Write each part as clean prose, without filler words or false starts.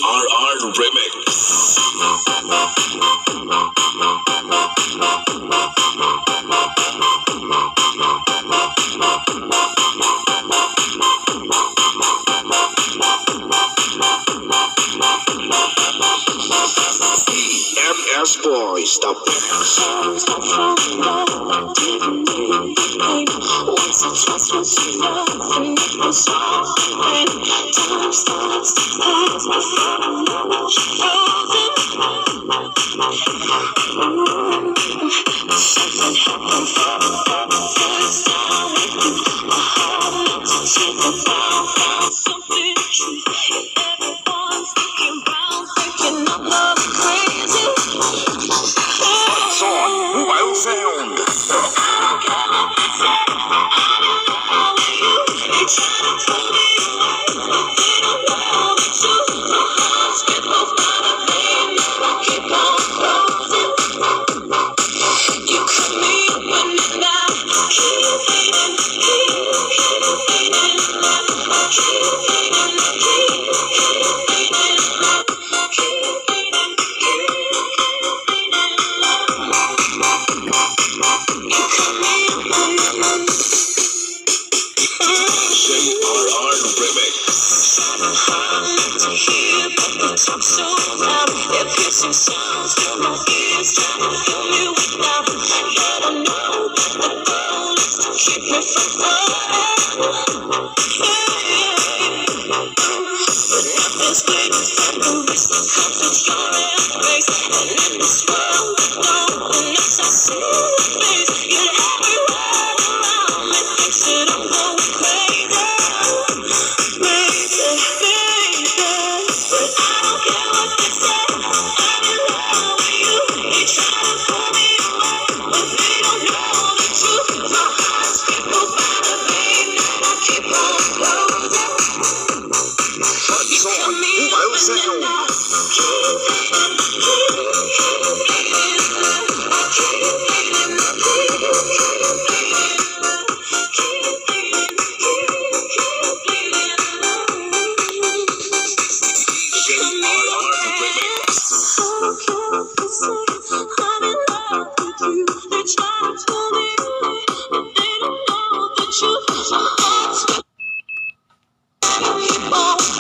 arar remix. MS Boys, the best. Once or twice was enough, and it was all fine. Time starts to pass before I know what you're frozen. Something happened for the first time with you. My heart melts into the ground, found something true. And everyone's looking round, thinking I'm not crazy. Mobile sound. I'm so loud, they're piercing sounds, fill my ears, trying to fill me with doubt. But I know that the goal is to keep me from falling. But nothing's waiting for the rest of something's gonna embrace. And in this world, no one else I see your face. You're everywhere around me, thinks that I'm going crazy.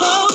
Oh,